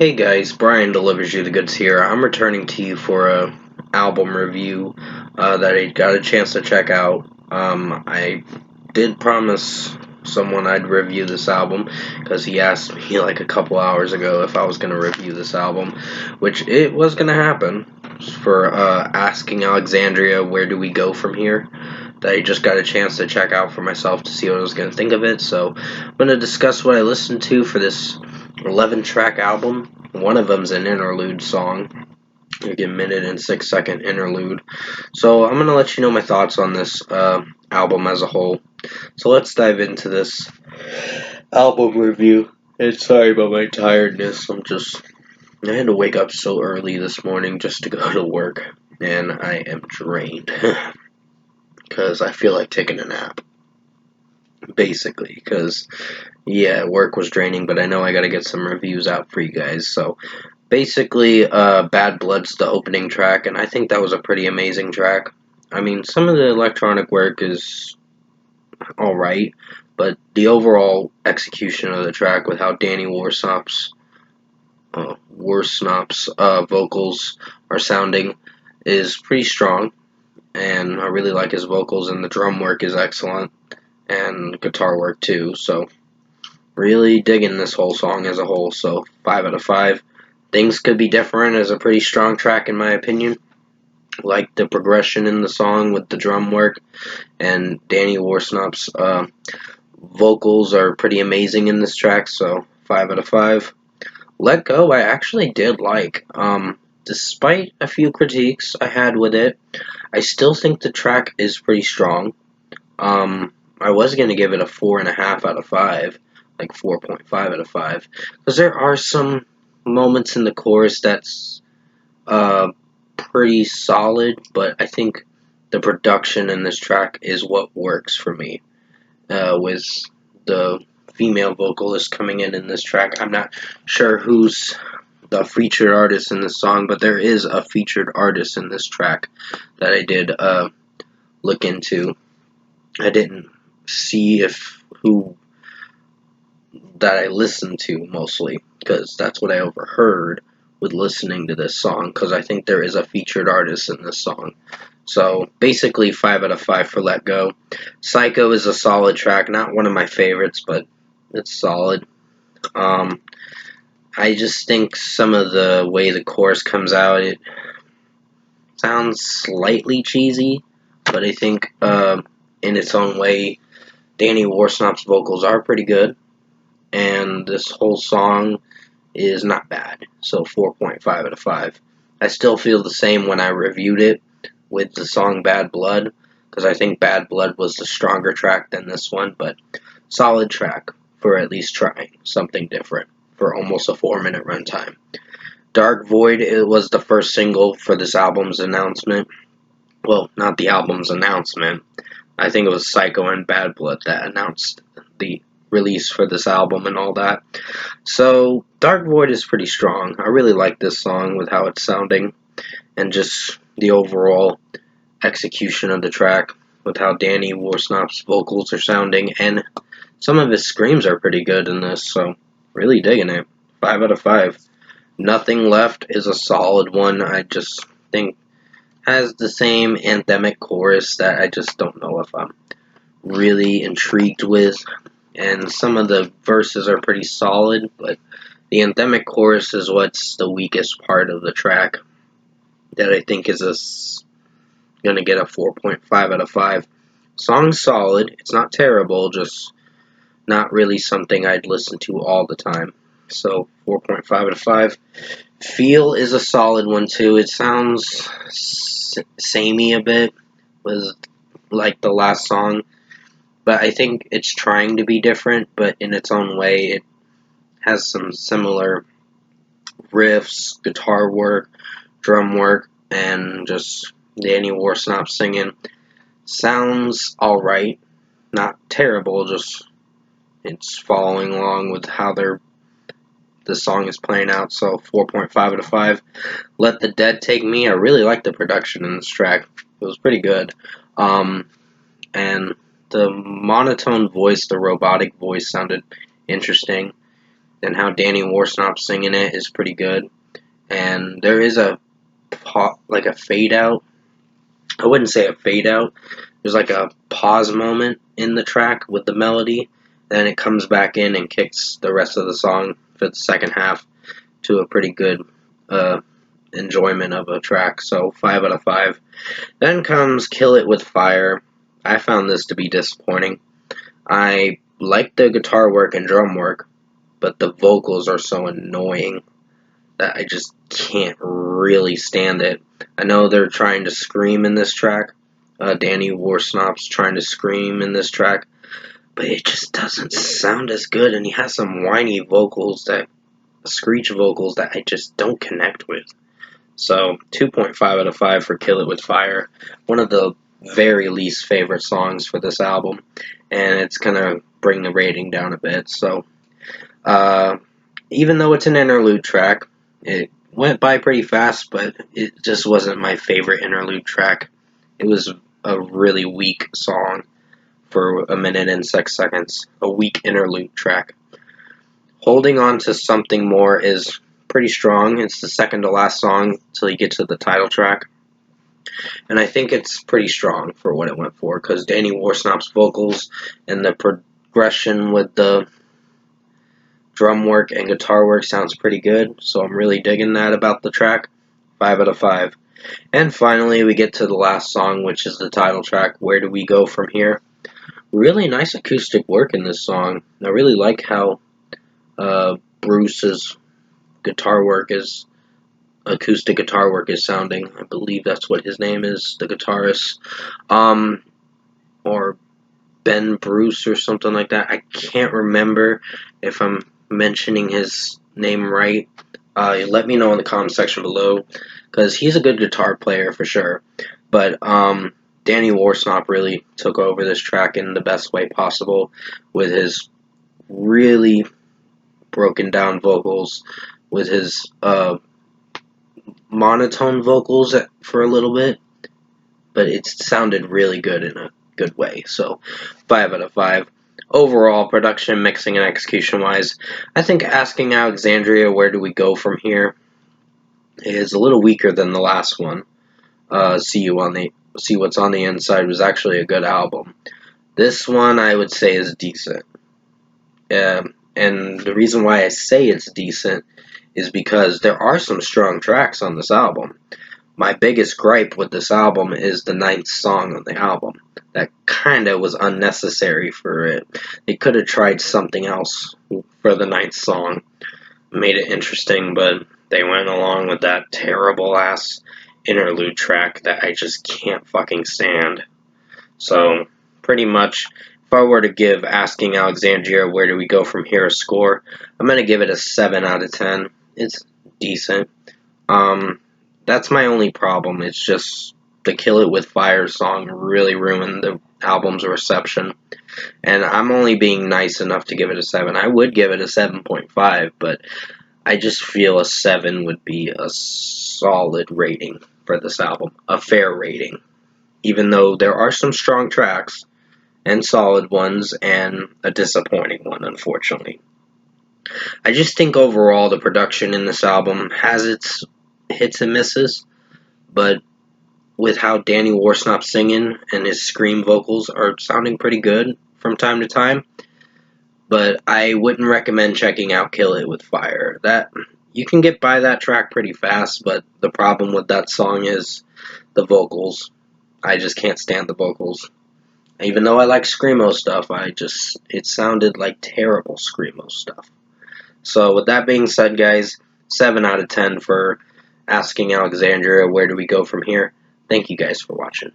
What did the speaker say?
Hey guys, Brian delivers you the goods here. I'm returning to you for a album review that I got a chance to check out. I did promise someone I'd review this album because he asked me like a couple hours ago if I was going to review this album, which it was going to happen for asking Alexandria where do we go from here. That I just got a chance to check out for myself to see what I was going to think of it. So I'm going to discuss what I listened to for this 11-track album. One of them's an interlude song, like a minute and 6 second interlude. So I'm gonna let you know my thoughts on this album as a whole. So let's dive into this album review. And sorry about my tiredness. I had to wake up so early this morning just to go to work, and I am drained because I feel like taking a nap. Basically, because yeah, work was draining, but I know I gotta get some reviews out for you guys. So basically, Bad Blood's the opening track, and I think that was a pretty amazing track. I mean, some of the electronic work is alright, but the overall execution of the track with how Danny Worsnop's vocals are sounding is pretty strong, and I really like his vocals, and the drum work is excellent, and guitar work too, so really digging this whole song as a whole, so 5 out of 5. Things Could Be Different is a pretty strong track in my opinion. Like the progression in the song with the drum work, and Danny Worsnop's vocals are pretty amazing in this track, so 5 out of 5. Let Go I actually did like. Despite a few critiques I had with it, I still think the track is pretty strong. I was going to give it a 4.5 out of 5, like 4.5 out of 5, because there are some moments in the chorus that's pretty solid, but I think the production in this track is what works for me. With the female vocalist coming in this track, I'm not sure who's the featured artist in this song, but there is a featured artist in this track that I did look into. I didn't see if who that I listened to mostly, because that's what I overheard with listening to this song, because I think there is a featured artist in this song. So basically 5 out of 5 for Let Go. Psycho is a solid track, not one of my favorites, but it's solid. I just think some of the way the chorus comes out, it sounds slightly cheesy, but I think in its own way, Danny Worsnop's vocals are pretty good, and this whole song is not bad, so 4.5 out of 5. I still feel the same when I reviewed it with the song Bad Blood, because I think Bad Blood was the stronger track than this one, but solid track for at least trying something different for almost a 4-minute runtime. Dark Void, it was the first single for this album's announcement. Well, not the album's announcement. I think it was Psycho and Bad Blood that announced the release for this album and all that. So, Dark Void is pretty strong. I really like this song with how it's sounding and just the overall execution of the track with how Danny Worsnop's vocals are sounding, and some of his screams are pretty good in this, so really digging it. 5 out of 5. Nothing Left is a solid one. I just think has the same anthemic chorus that I just don't know if I'm really intrigued with, and some of the verses are pretty solid, but the anthemic chorus is what's the weakest part of the track that I think is gonna get a 4.5 out of 5. Song's solid. It's not terrible, just not really something I'd listen to all the time. So 4.5 out of 5. Feel is a solid one too. It sounds samey a bit, was like the last song, but I think it's trying to be different, but in its own way, it has some similar riffs, guitar work, drum work, and just Danny Worsnop singing. Sounds alright, not terrible, just it's following along with how the song is playing out, so 4.5 out of 5. Let the Dead Take Me, I really like the production in this track. It was pretty good. And the monotone voice, the robotic voice sounded interesting. and how Danny Warsnop's singing it is pretty good. And there is a like a fade out. I wouldn't say a fade out. There's like a pause moment in the track with the melody, then it comes back in and kicks the rest of the song for the second half to a pretty good enjoyment of a track. So 5 out of 5. Then comes Kill It With Fire. I found this to be disappointing. I like the guitar work and drum work, but the vocals are so annoying that I just can't really stand it. I know they're trying to scream in this track. Danny Warsnop's trying to scream in this track, but it just doesn't sound as good, and he has some whiny vocals screech vocals that I just don't connect with. So 2.5 out of 5 for Kill It With Fire. One of the very least favorite songs for this album, and it's gonna bring the rating down a bit. So even though it's an interlude track, it went by pretty fast, but it just wasn't my favorite interlude track. It was a really weak song for 1 minute and 6 seconds. A weak interlude track. Holding On to Something More is pretty strong. It's the second to last song until you get to the title track. And I think it's pretty strong for what it went for, because Danny Warsnop's vocals and the progression with the drum work and guitar work sounds pretty good, so I'm really digging that about the track. 5 out of 5. And finally, we get to the last song, which is the title track, Where Do We Go From Here? Really nice acoustic work in this song. I really like how Bruce's acoustic guitar work is sounding. I believe that's what his name is, the guitarist. Or Ben Bruce or something like that. I can't remember if I'm mentioning his name right. Let me know in the comment section below, because he's a good guitar player for sure. But Danny Warsnop really took over this track in the best way possible with his really broken down vocals, with his monotone vocals for a little bit, but it sounded really good in a good way. So 5 out of 5. Overall, production, mixing, and execution wise, I think Asking Alexandria, Where Do We Go From Here, is a little weaker than the last one. See What's on the Inside was actually a good album. This one I would say is decent. And the reason why I say it's decent is because there are some strong tracks on this album. My biggest gripe with this album is the 9th song on the album. That kinda was unnecessary for it. They could have tried something else for the 9th song. Made it interesting, but they went along with that terrible ass interlude track that I just can't fucking stand. So, pretty much, if I were to give Asking Alexandria Where Do We Go From Here a score, I'm gonna give it a 7 out of 10. It's decent. That's my only problem. It's just the Kill It With Fire song really ruined the album's reception. And I'm only being nice enough to give it a 7. I would give it a 7.5, but I just feel a 7 would be a solid rating for this album. A fair rating. Even though there are some strong tracks and solid ones and a disappointing one, unfortunately. I just think overall the production in this album has its hits and misses, but with how Danny Warsnop's singing and his scream vocals are sounding pretty good from time to time. But I wouldn't recommend checking out Kill It With Fire. That you can get by that track pretty fast, but the problem with that song is the vocals. I just can't stand the vocals. Even though I like screamo stuff, it sounded like terrible screamo stuff. So with that being said, guys, 7 out of 10 for Asking Alexandria, Where Do We Go From Here? Thank you guys for watching.